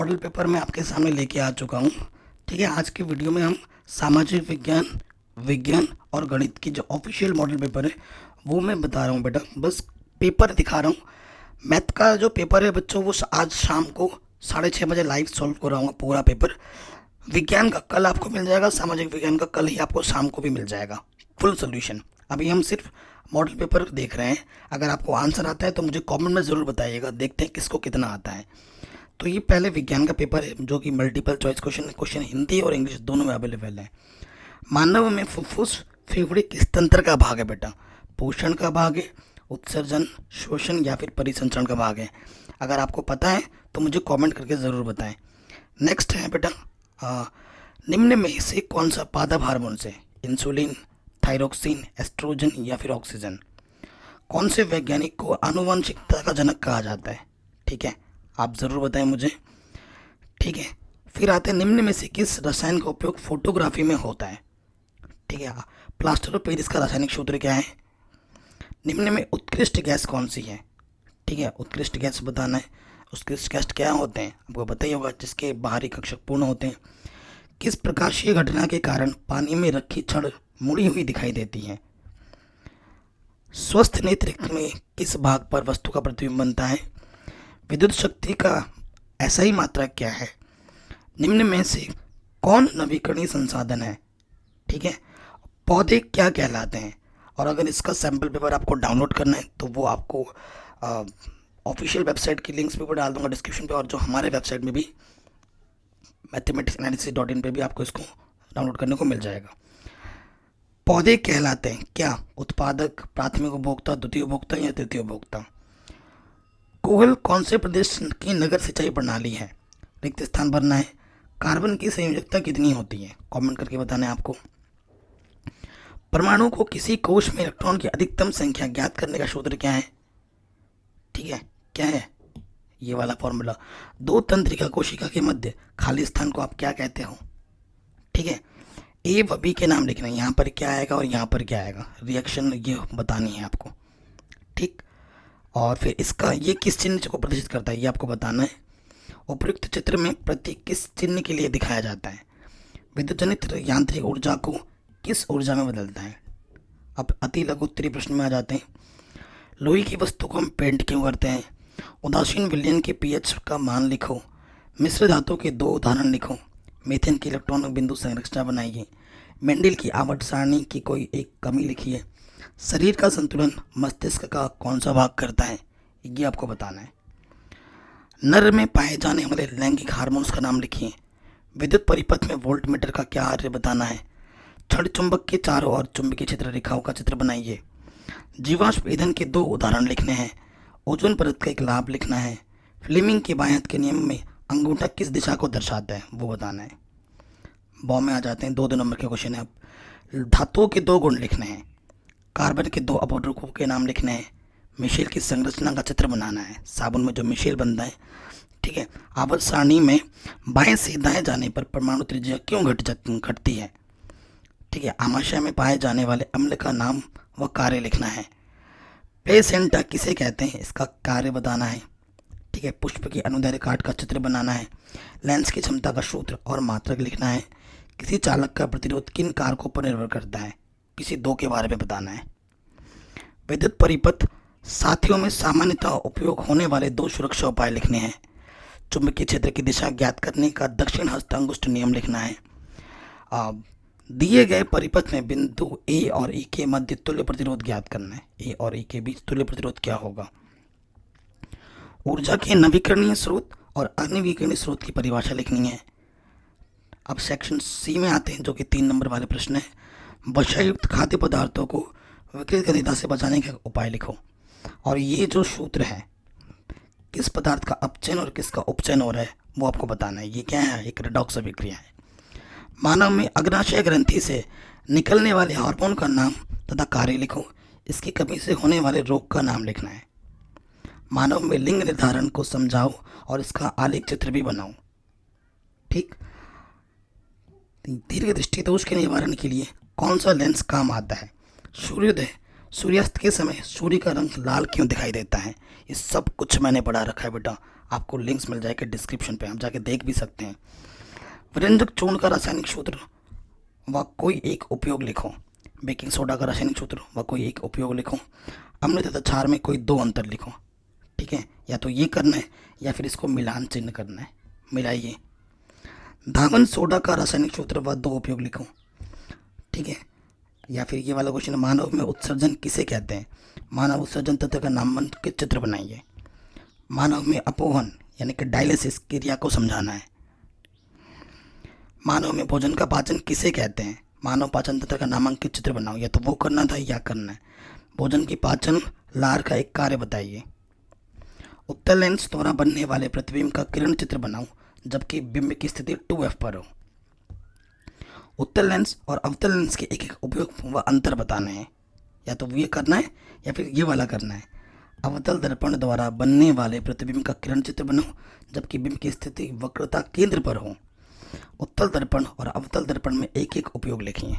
Model paper मैं आपके सामने लेके आ चुका हूँ। ठीक है, आज की वीडियो में हम सामाजिक विज्ञान, विज्ञान और गणित की जो ऑफिशियल मॉडल पेपर है वो मैं बता रहा हूँ बेटा। बस पेपर दिखा रहा हूँ। मैथ का जो पेपर है बच्चों वो आज शाम को 6:30 बजे लाइव सॉल्व कराऊंगा पूरा पेपर। विज्ञान का कल आपको मिल जाएगा, सामाजिक विज्ञान का कल ही आपको शाम को भी मिल जाएगा फुल सोल्यूशन। अभी हम सिर्फ मॉडल पेपर देख रहे हैं। अगर आपको आंसर आता है तो मुझे कमेंट में ज़रूर बताइएगा, देखते हैं किसको कितना आता है। तो ये पहले विज्ञान का पेपर है जो कि मल्टीपल चॉइस क्वेश्चन है। क्वेश्चन हिंदी और इंग्लिश दोनों में अवेलेबल है। मानव में फुफ्फुस फेफड़े किस तंत्र का भाग है बेटा? पोषण का भाग है, उत्सर्जन, शोषण या फिर परिसंचरण का भाग है? अगर आपको पता है तो मुझे कमेंट करके ज़रूर बताएं। नेक्स्ट है बेटा, निम्न में से कौन सा पादप हार्मोन से इंसुलिन, थायरोक्सिन, एस्ट्रोजन या फिर ऑक्सीजन? कौन से वैज्ञानिक को आनुवंशिकता का जनक कहा जाता है? ठीक है, आप ज़रूर बताएं मुझे। ठीक है, फिर आते हैं निम्न में से किस रसायन का उपयोग फोटोग्राफी में होता है? ठीक है, प्लास्टर ऑफ पेरिस का रासायनिक सूत्र क्या है? निम्न में उत्कृष्ट गैस कौन सी है? ठीक है, उत्कृष्ट गैस बताना है। उत्कृष्ट गैस क्या होते हैं आपको पता ही होगा, जिसके बाहरी कक्षक पूर्ण होते हैं। किस प्रकाशीय घटना के कारण पानी में रखी छड़ मुड़ी हुई दिखाई देती है? स्वस्थ नेत्र में किस भाग पर वस्तु का प्रतिबिंब बनता है? विद्युत शक्ति का ऐसा मात्रा क्या है? निम्न में से कौन नवीकरणीय संसाधन है? ठीक है, पौधे क्या कहलाते हैं? और अगर इसका सैम्पल पेपर आपको डाउनलोड करना है तो वो आपको ऑफिशियल वेबसाइट की लिंक्स भी डाल दूंगा डिस्क्रिप्शन पे, और जो हमारे वेबसाइट में भी mathematicsanalysis.in पे भी आपको इसको डाउनलोड करने को मिल जाएगा। पौधे कहलाते हैं क्या? उत्पादक, प्राथमिक उपभोक्ता, द्वितीय उपभोक्ता या तृतीय उपभोक्ता? कोहल कौन से प्रदेश की नगर सिंचाई प्रणाली है? रिक्त स्थान भरना है। कार्बन की संयोजकता कितनी होती है? कमेंट करके बताना है आपको। परमाणु को किसी कोश में इलेक्ट्रॉन की अधिकतम संख्या ज्ञात करने का सूत्र क्या है? ठीक है, क्या है ये वाला फॉर्मूला? दो तंत्रिका कोशिका के मध्य खाली स्थान को आप क्या कहते हो? ठीक है, ए व बी के नाम लिखना है। यहाँ पर क्या आएगा और यहाँ पर क्या आएगा, रिएक्शन ये बतानी है आपको। ठीक, और फिर इसका ये किस चिन्ह को प्रदर्शित करता है ये आपको बताना है। उपयुक्त चित्र में प्रतीक किस चिन्ह के लिए दिखाया जाता है? विद्युत जनित यांत्रिक ऊर्जा को किस ऊर्जा में बदलता है? अब अति लघु उत्तरीय प्रश्न में आ जाते हैं। लोहे की वस्तु को हम पेंट क्यों करते हैं? उदासीन विलयन के पीएच का मान लिखो। मिश्र धातु के दो उदाहरण लिखो। मीथेन की इलेक्ट्रॉनिक बिंदु संरचना बनाइए। मेंडल की आवर्त सारणी की कोई एक कमी लिखिए। शरीर का संतुलन मस्तिष्क का कौन सा भाग करता है? ये आपको बताना है। नर में पाए जाने वाले लैंगिक हार्मोन्स का नाम लिखिए। विद्युत परिपथ में वोल्ट मीटर का क्या कार्य बताना है। छड़ चुंबक के चारों ओर चुंबकीय क्षेत्र रेखाओं का चित्र बनाइए। जीवाश्म ईंधन के दो उदाहरण लिखने हैं। ओजोन परत का एक लाभ लिखना है। फ्लेमिंग के बाएं हाथ के नियम में अंगूठा किस दिशा को दर्शाता है वो बताना है। बॉम्ब में आ जाते हैं, 2 नंबर के क्वेश्चन है। अब धातुओं के दो गुण लिखने हैं। कार्बन के दो अपवर्तकों के नाम लिखने हैं। मिशेल की संरचना का चित्र बनाना है। साबुन में जो मिशेल बनता है। ठीक है, आवर्त सारणी में बाएं से दाएं जाने पर परमाणु त्रिज्या क्यों घटती है? ठीक है, आमाशय में पाए जाने वाले अम्ल का नाम व कार्य लिखना है। प्लेसेंटा किसे कहते हैं इसका कार्य बताना है। ठीक है, पुष्प की अनुदैर्ध्य काट का चित्र बनाना है। लेंस की क्षमता का सूत्र और मात्रक लिखना है। किसी चालक का प्रतिरोध किन कारकों पर निर्भर करता है? किसी दो के बारे में बताना है। विद्युत परिपथ साथियों में सामान्यतः उपयोग होने वाले दो सुरक्षा उपाय लिखने हैं। चुंबकीय क्षेत्र की दिशा ज्ञात करने का दक्षिण हस्त अंगुष्ठ नियम लिखना है। दिए गए परिपथ में बिंदु ए और ई के मध्य तुल्य प्रतिरोध ज्ञात करना है। ए और ई के बीच तुल्य प्रतिरोध क्या होगा? ऊर्जा के नवीकरणीय स्रोत और अनवीकरणीय स्रोत की परिभाषा लिखनी है। अब सेक्शन सी में आते हैं जो कि 3 नंबर वाले प्रश्न है। वसायुक्त खाद्य पदार्थों को विकृत गतिता से बचाने का उपाय लिखो। और ये जो सूत्र है, किस पदार्थ का अपचयन और किसका उपचयन हो रहा है वो आपको बताना है। ये क्या है? एक रेडॉक्स अभिक्रिया है। मानव में अग्नाशय ग्रंथि से निकलने वाले हार्मोन का नाम तथा कार्य लिखो। इसकी कमी से होने वाले रोग का नाम लिखना है। मानव में लिंग निर्धारण को समझाओ और इसका आलेख चित्र भी बनाओ। ठीक, दीर्घ दृष्टि दोष के निवारण के लिए कौन सा लेंस काम आता है? सूर्योदय, सूर्यास्त के समय सूर्य का रंग लाल क्यों दिखाई देता है? ये सब कुछ मैंने पढ़ा रखा है बेटा, आपको लिंक्स मिल जाएगा डिस्क्रिप्शन पे, आप जाके देख भी सकते हैं। व्यंजक चूर्ण का रासायनिक सूत्र व कोई एक उपयोग लिखो। बेकिंग सोडा का रासायनिक सूत्र व कोई एक उपयोग लिखो। अम्ल तथा क्षार में कोई दो अंतर लिखो। ठीक है, या तो ये करना है या फिर इसको मिलान चिन्ह करना है, मिलाइए। धावन सोडा का रासायनिक सूत्र व दो उपयोग लिखो। ठीक है, या फिर ये वाला क्वेश्चन, मानव में उत्सर्जन किसे कहते हैं? मानव उत्सर्जन तत्व का नामांकित चित्र बनाइए। मानव में अपोहन यानी कि डायलिसिस क्रिया को समझाना है। मानव में भोजन का पाचन किसे कहते हैं? मानव पाचन तंत्र का नामांकित चित्र बनाओ, या तो वो करना था या करना है। भोजन की पाचन लार का एक कार्य बताइए। उत्तल लेंस द्वारा बनने वाले प्रतिबिंब का किरण चित्र बनाओ जबकि बिंब की स्थिति 2f पर हो। उत्तल लेंस और अवतल लेंस के एक एक उपयोग व अंतर बताने हैं, या तो ये करना है या फिर ये वाला करना है। अवतल दर्पण द्वारा बनने वाले प्रतिबिंब का किरण चित्र बनाओ जबकि बिंब की स्थिति वक्रता केंद्र पर हो। उत्तल दर्पण और अवतल दर्पण में एक एक उपयोग लिखिए।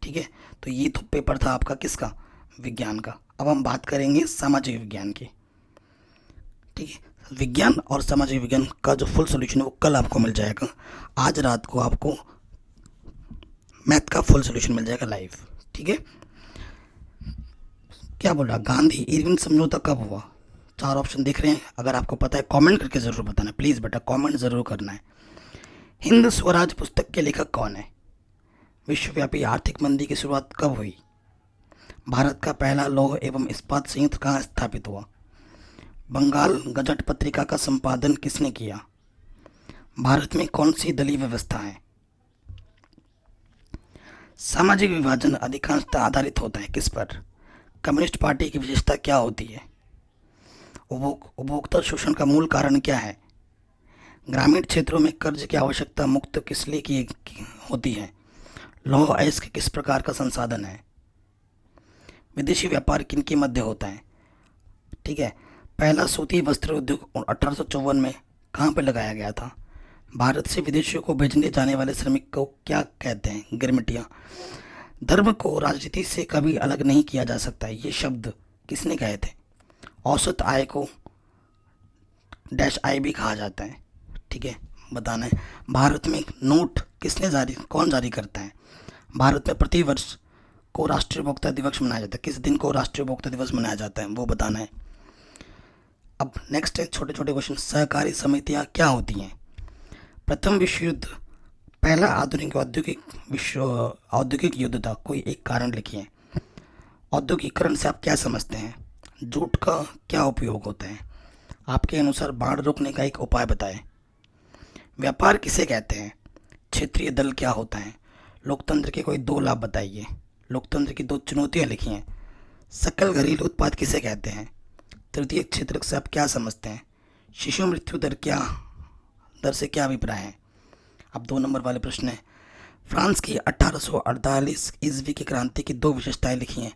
ठीक है, तो ये तो पेपर था आपका किसका? विज्ञान का। अब हम बात करेंगे सामाजिक विज्ञान की। ठीक है, विज्ञान और सामाजिक विज्ञान का जो फुल सॉल्यूशन है वो कल आपको मिल जाएगा। आज रात को आपको मैथ का फुल सॉल्यूशन मिल जाएगा लाइव। ठीक है, क्या बोल रहा, गांधी इरविन समझौता कब हुआ? 4 ऑप्शन दिख रहे हैं, अगर आपको पता है कमेंट करके ज़रूर बताना, प्लीज़ बेटा कमेंट ज़रूर करना है। हिंद स्वराज पुस्तक के लेखक कौन है? विश्वव्यापी आर्थिक मंदी की शुरुआत कब हुई? भारत का पहला लौह एवं इस्पात संयंत्र कहाँ स्थापित हुआ? बंगाल गजट पत्रिका का संपादन किसने किया? भारत में कौन सी दलीय व्यवस्था है? सामाजिक विभाजन अधिकांशतः आधारित होता है किस पर? कम्युनिस्ट पार्टी की विशेषता क्या होती है? उपभोक्ता शोषण का मूल कारण क्या है? ग्रामीण क्षेत्रों में कर्ज की आवश्यकता मुक्त किस लिए की होती है? लौह अयस्क किस प्रकार का संसाधन है? विदेशी व्यापार किन के मध्य होता है? ठीक है, पहला सूती वस्त्र उद्योग 1854 में कहाँ पर लगाया गया था? भारत से विदेशियों को भेजने जाने वाले श्रमिक को क्या कहते हैं? गिरमिटिया। धर्म को राजनीति से कभी अलग नहीं किया जा सकता, ये शब्द किसने कहे थे? औसत आय को डैश आय भी कहा जाता है। ठीक है, बताना है। भारत में नोट कौन जारी करता है? भारत में प्रतिवर्ष को राष्ट्रीय उपभोक्ता दिवस मनाया जाता है, किस दिन को राष्ट्रीय उपभोक्ता दिवस मनाया जाता है वो बताना है। अब नेक्स्ट है छोटे छोटे क्वेश्चन। सहकारी समितियाँ क्या होती हैं? प्रथम विश्व युद्ध पहला आधुनिक औद्योगिक युद्ध था, कोई एक कारण लिखिए। औद्योगिकरण से आप क्या समझते हैं? जूट का क्या उपयोग होता है? आपके अनुसार बाढ़ रोकने का एक उपाय बताएं। व्यापार किसे कहते हैं? क्षेत्रीय दल क्या होता है? लोकतंत्र के कोई 2 लाभ बताइए। लोकतंत्र की 2 चुनौतियां लिखी हैं। सकल घरेलू उत्पाद किसे कहते हैं? तृतीय क्षेत्र से आप क्या समझते हैं? शिशु मृत्यु दर से क्या अभिप्राय है? अब 2 नंबर वाले प्रश्न है। फ्रांस की 1848 ईस्वी की क्रांति की 2 विशेषताएं लिखी हैं।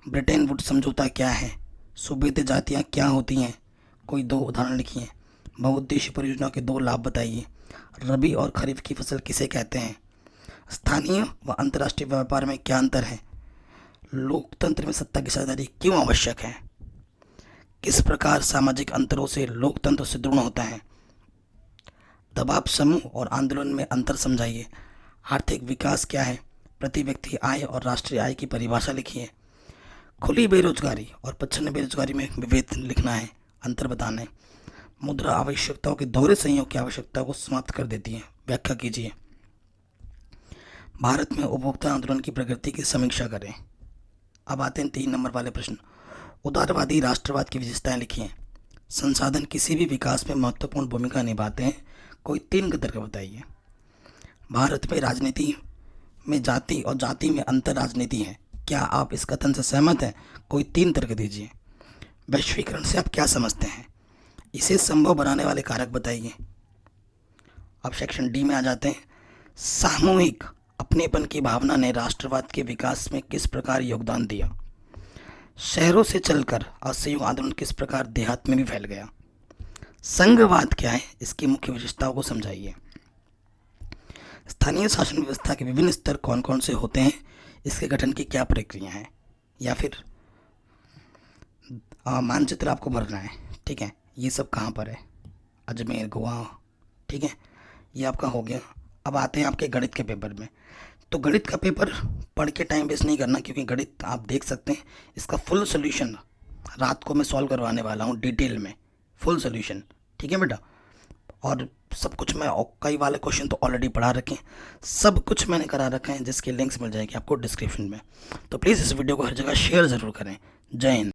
ब्रिटेन वुड समझौता क्या है? सूबेदार जातियाँ क्या होती हैं? कोई 2 उदाहरण लिखिए। बहुउद्देशीय परियोजना के 2 लाभ बताइए। रबी और खरीफ की फसल किसे कहते हैं? स्थानीय व अंतर्राष्ट्रीय व्यापार में क्या अंतर है? लोकतंत्र में सत्ता की साझेदारी क्यों आवश्यक है? किस प्रकार सामाजिक अंतरों से लोकतंत्र सुदृढ़ होता है? दबाव समूह और आंदोलन में अंतर समझाइए। आर्थिक विकास क्या है? प्रति व्यक्ति आय और राष्ट्रीय आय की परिभाषा लिखिए। खुली बेरोजगारी और प्रच्छन्न बेरोजगारी में विभेद लिखना है, अंतर बताना है। मुद्रा आवश्यकताओं के दोहरे संयोग की आवश्यकता को समाप्त कर देती है, व्याख्या कीजिए। भारत में उपभोक्ता आंदोलन की प्रगति की समीक्षा करें। अब आते हैं 3 नंबर वाले प्रश्न। उदारवादी राष्ट्रवाद की विशेषताएं लिखिए। संसाधन किसी भी विकास में महत्वपूर्ण भूमिका निभाते हैं, कोई 3 तर्क बताइए। भारत में राजनीति में जाति और जाति में अंतर राजनीति है, क्या आप इस कथन से सहमत हैं? कोई 3 तर्क दीजिए। वैश्वीकरण से आप क्या समझते हैं? इसे संभव बनाने वाले कारक बताइए। अब सेक्शन डी में आ जाते हैं। सामूहिक अपनेपन की भावना ने राष्ट्रवाद के विकास में किस प्रकार योगदान दिया? शहरों से चलकर असहयोग आंदोलन किस प्रकार देहात में भी फैल गया? संघवाद क्या है? इसकी मुख्य विशेषताओं को समझाइए। स्थानीय शासन व्यवस्था के विभिन्न स्तर कौन कौन से होते हैं? इसके गठन की क्या प्रक्रिया है? या फिर मानचित्र आपको भरना है, ठीक है। ये सब कहाँ पर है, अजमेर, गोवा, ठीक है, ये आपका हो गया। अब आते हैं आपके गणित के पेपर में। तो गणित का पेपर पढ़ के टाइम वेस्ट नहीं करना, क्योंकि गणित आप देख सकते हैं इसका फुल सोल्यूशन रात को मैं सॉल्व करवाने वाला हूँ डिटेल में, फुल सोल्यूशन, ठीक है बेटा। और सब कुछ मैं कई वाले क्वेश्चन तो ऑलरेडी पढ़ा रखे हैं, सब कुछ मैंने करा रखा है, जिसके लिंक्स मिल जाएगी आपको डिस्क्रिप्शन में। तो प्लीज़ इस वीडियो को हर जगह शेयर ज़रूर करें। जय हिंद।